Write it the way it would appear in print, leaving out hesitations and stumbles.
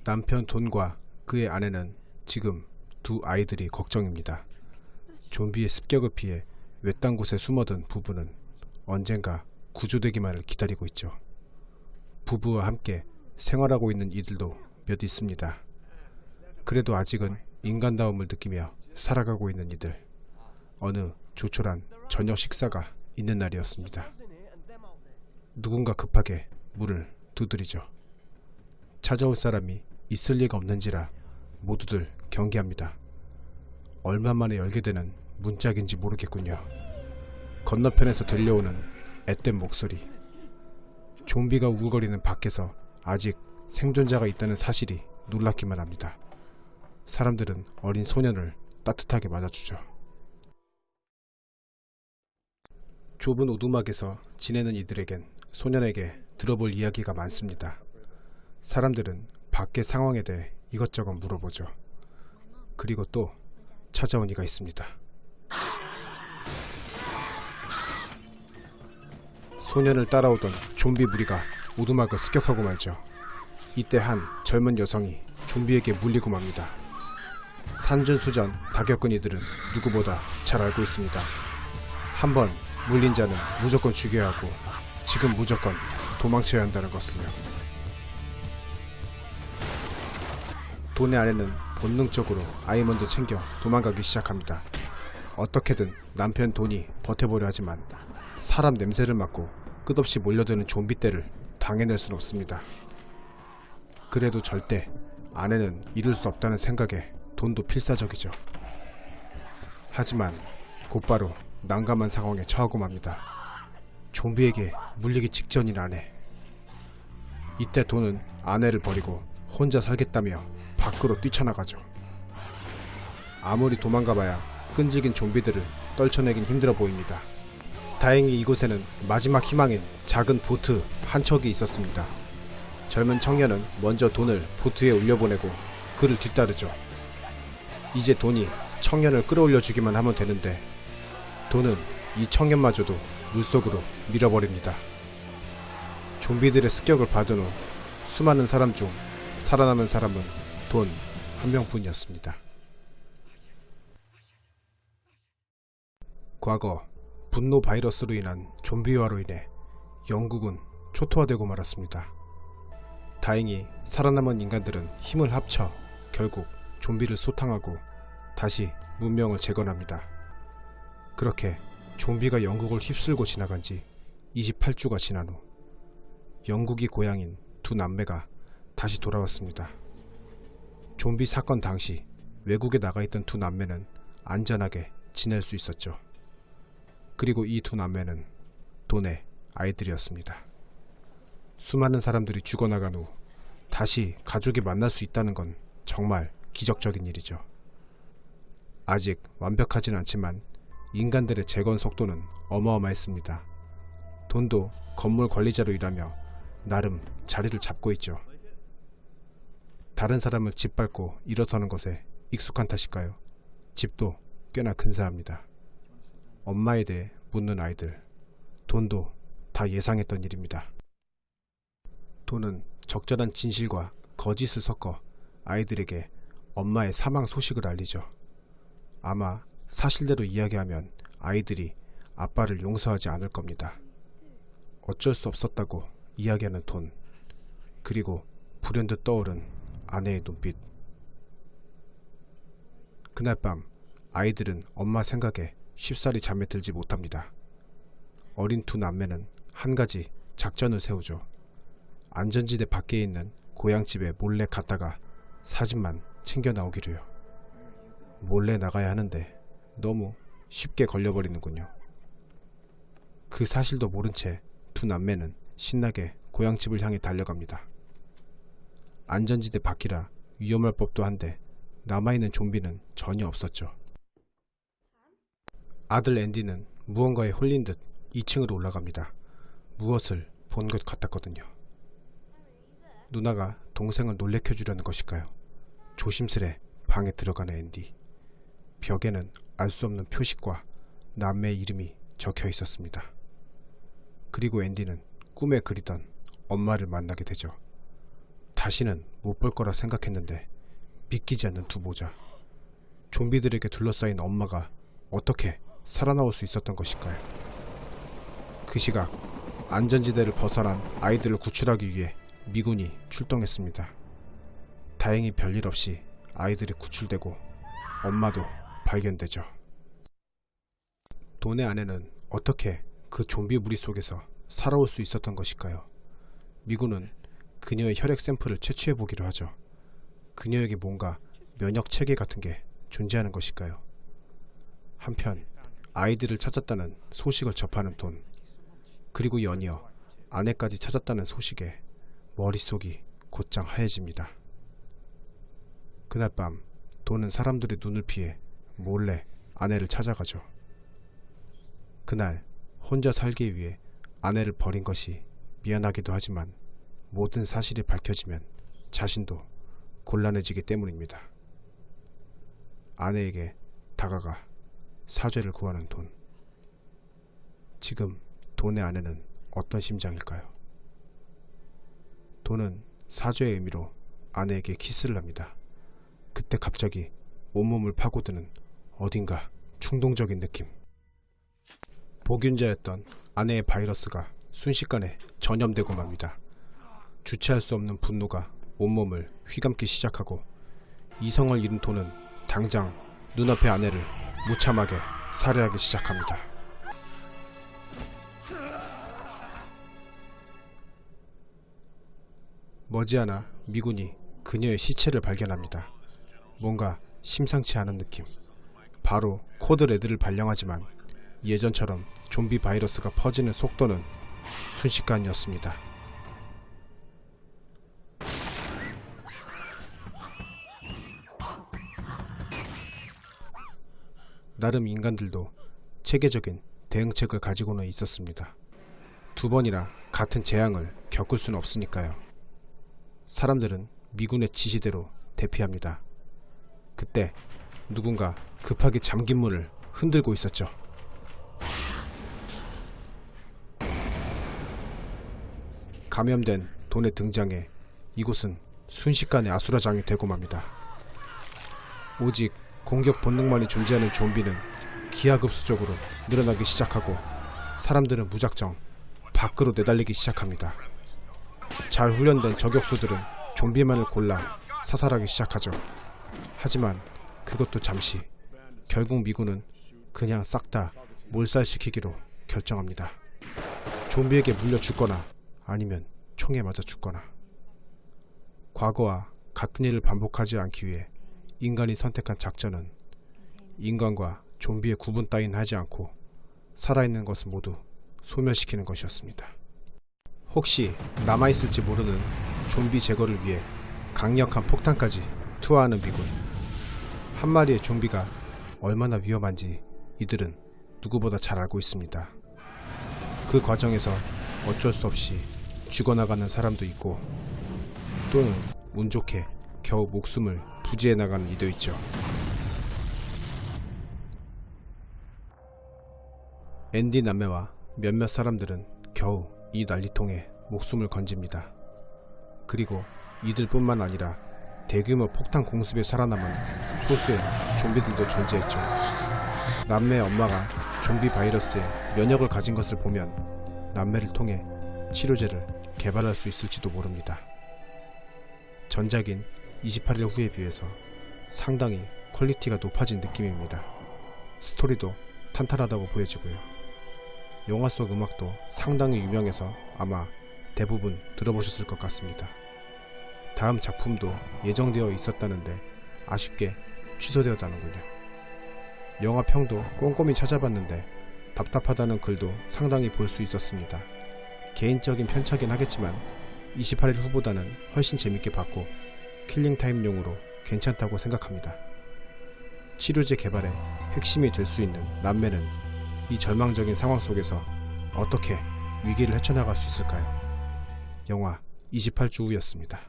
남편 돈과 그의 아내는 지금 두 아이들이 걱정입니다. 좀비의 습격을 피해 외딴 곳에 숨어든 부부는 언젠가 구조되기만을 기다리고 있죠. 부부와 함께 생활하고 있는 이들도 몇 있습니다. 그래도 아직은 인간다움을 느끼며 살아가고 있는 이들. 어느 조촐한 저녁 식사가 있는 날이었습니다. 누군가 급하게 문을 두드리죠. 찾아올 사람이 있을 리가 없는지라 모두들 경계합니다. 얼마 만에 열게 되는 문짝인지 모르겠군요. 건너편에서 들려오는 앳된 목소리. 좀비가 우글거리는 밖에서 아직 생존자가 있다는 사실이 놀랍기만 합니다. 사람들은 어린 소년을 따뜻하게 맞아주죠. 좁은 오두막에서 지내는 이들에겐 소년에게 들어볼 이야기가 많습니다. 사람들은 밖의 상황에 대해 이것저것 물어보죠. 그리고 또 찾아온 이가 있습니다. 소년을 따라오던 좀비 무리가 오두막을 습격하고 말죠. 이때 한 젊은 여성이 좀비에게 물리고 맙니다. 산전수전 다 겪은 이들은 누구보다 잘 알고 있습니다. 한번 물린 자는 무조건 죽여야 하고 지금 무조건 도망쳐야 한다는 것을요. 돈의 아내는 본능적으로 아이 먼저 챙겨 도망가기 시작합니다. 어떻게든 남편 돈이 버텨보려 하지만 사람 냄새를 맡고 끝없이 몰려드는 좀비 떼를 당해낼 수는 없습니다. 그래도 절대 아내는 이룰 수 없다는 생각에 돈도 필사적이죠. 하지만 곧바로 난감한 상황에 처하고 맙니다. 좀비에게 물리기 직전인 아내. 이때 돈은 아내를 버리고 혼자 살겠다며 밖으로 뛰쳐나가죠. 아무리 도망가봐야 끈질긴 좀비들을 떨쳐내긴 힘들어 보입니다. 다행히 이곳에는 마지막 희망인 작은 보트 한 척이 있었습니다. 젊은 청년은 먼저 돈을 보트에 올려보내고 그를 뒤따르죠. 이제 돈이 청년을 끌어올려 주기만 하면 되는데 돈은 이 청년마저도 물속으로 밀어버립니다. 좀비들의 습격을 받은 후 수많은 사람 중 살아남은 사람은 돈 한 명뿐이었습니다. 과거 분노 바이러스로 인한 좀비화로 인해 영국은 초토화되고 말았습니다. 다행히 살아남은 인간들은 힘을 합쳐 결국 좀비를 소탕하고 다시 문명을 재건합니다. 그렇게 좀비가 영국을 휩쓸고 지나간 지 28주가 지난 후 영국이 고향인 두 남매가 다시 돌아왔습니다. 좀비 사건 당시 외국에 나가 있던 두 남매는 안전하게 지낼 수 있었죠. 그리고 이 두 남매는 돈의 아이들이었습니다. 수많은 사람들이 죽어나간 후 다시 가족이 만날 수 있다는 건 정말 기적적인 일이죠. 아직 완벽하진 않지만 인간들의 재건 속도는 어마어마했습니다. 돈도 건물 관리자로 일하며 나름 자리를 잡고 있죠. 다른 사람을 짓밟고 일어서는 것에 익숙한 탓일까요? 집도 꽤나 근사합니다. 엄마에 대해 묻는 아이들, 돈도 다 예상했던 일입니다. 돈은 적절한 진실과 거짓을 섞어 아이들에게 엄마의 사망 소식을 알리죠. 아마 사실대로 이야기하면 아이들이 아빠를 용서하지 않을 겁니다. 어쩔 수 없었다고 이야기하는 돈, 그리고 불현듯 떠오른 아내의 눈빛. 그날 밤 아이들은 엄마 생각에 쉽사리 잠에 들지 못합니다. 어린 두 남매는 한 가지 작전을 세우죠. 안전지대 밖에 있는 고향집에 몰래 갔다가 사진만 챙겨 나오기로요. 몰래 나가야 하는데 너무 쉽게 걸려버리는군요. 그 사실도 모른 채 두 남매는 신나게 고향집을 향해 달려갑니다. 안전지대 밖이라 위험할 법도 한데 남아있는 좀비는 전혀 없었죠. 아들 앤디는 무언가에 홀린 듯 2층으로 올라갑니다. 무엇을 본 것 같았거든요. 누나가 동생을 놀래켜주려는 것일까요? 조심스레 방에 들어가는 앤디. 벽에는 알 수 없는 표식과 남매의 이름이 적혀 있었습니다. 그리고 앤디는 꿈에 그리던 엄마를 만나게 되죠. 다시는 못 볼 거라 생각했는데 믿기지 않는 두 모자. 좀비들에게 둘러싸인 엄마가 어떻게 살아나올 수 있었던 것일까요? 그 시각 안전지대를 벗어난 아이들을 구출하기 위해 미군이 출동했습니다. 다행히 별일 없이 아이들이 구출되고 엄마도 발견되죠. 돈의 아내는 어떻게 그 좀비 무리 속에서 살아올 수 있었던 것일까요? 미군은 그녀의 혈액 샘플을 채취해보기로 하죠. 그녀에게 뭔가 면역 체계 같은 게 존재하는 것일까요? 한편 아이들을 찾았다는 소식을 접하는 돈, 그리고 연이어 아내까지 찾았다는 소식에 머릿속이 곧장 하얘집니다. 그날 밤 돈은 사람들의 눈을 피해 몰래 아내를 찾아가죠. 그날 혼자 살기 위해 아내를 버린 것이 미안하기도 하지만 모든 사실이 밝혀지면 자신도 곤란해지기 때문입니다. 아내에게 다가가 사죄를 구하는 돈. 지금 돈의 아내는 어떤 심정일까요? 돈은 사죄의 의미로 아내에게 키스를 합니다. 그때 갑자기 온몸을 파고드는 어딘가 충동적인 느낌. 복균자였던 아내의 바이러스가 순식간에 전염되고 맙니다. 주체할 수 없는 분노가 온몸을 휘감기 시작하고 이성을 잃은 돈은 당장 눈앞의 아내를 무참하게 살해하기 시작합니다. 머지않아 미군이 그녀의 시체를 발견합니다. 뭔가 심상치 않은 느낌. 바로 코드 레드를 발령하지만 예전처럼 좀비 바이러스가 퍼지는 속도는 순식간이었습니다. 나름 인간들도 체계적인 대응책을 가지고는 있었습니다. 두 번이나 같은 재앙을 겪을 수는 없으니까요. 사람들은 미군의 지시대로 대피합니다. 그때 누군가 급하게 잠긴 문을 흔들고 있었죠. 감염된 돈의 등장에 이곳은 순식간에 아수라장이 되고 맙니다. 오직 공격 본능만이 존재하는 좀비는 기하급수적으로 늘어나기 시작하고 사람들은 무작정 밖으로 내달리기 시작합니다. 잘 훈련된 저격수들은 좀비만을 골라 사살하기 시작하죠. 하지만 그것도 잠시. 결국 미군은 그냥 싹 다 몰살시키기로 결정합니다. 좀비에게 물려 죽거나 아니면 총에 맞아 죽거나. 과거와 같은 일을 반복하지 않기 위해 인간이 선택한 작전은 인간과 좀비의 구분 따윈 하지 않고 살아있는 것은 모두 소멸시키는 것이었습니다. 혹시 남아있을지 모르는 좀비 제거를 위해 강력한 폭탄까지 투하하는 미군. 한 마리의 좀비가 얼마나 위험한지 이들은 누구보다 잘 알고 있습니다. 그 과정에서 어쩔 수 없이 죽어나가는 사람도 있고 또는 운 좋게 겨우 목숨을 부지해 나가는 이도 있죠. 앤디 남매와 몇몇 사람들은 겨우 이 난리통에 목숨을 건집니다. 그리고 이들뿐만 아니라 대규모 폭탄 공습에 살아남은 소수의 좀비들도 존재했죠. 남매의 엄마가 좀비 바이러스에 면역을 가진 것을 보면 남매를 통해 치료제를 개발할 수 있을지도 모릅니다. 전작인 28일 후에 비해서 상당히 퀄리티가 높아진 느낌입니다. 스토리도 탄탄하다고 보여지고요. 영화 속 음악도 상당히 유명해서 아마 대부분 들어보셨을 것 같습니다. 다음 작품도 예정되어 있었다는데 아쉽게 취소되었다는군요. 영화 평도 꼼꼼히 찾아봤는데 답답하다는 글도 상당히 볼 수 있었습니다. 개인적인 편차긴 하겠지만 28일 후보다는 훨씬 재밌게 봤고 킬링타임용으로 괜찮다고 생각합니다. 치료제 개발의 핵심이 될 수 있는 남매는 이 절망적인 상황 속에서 어떻게 위기를 헤쳐나갈 수 있을까요? 영화 28주 후였습니다.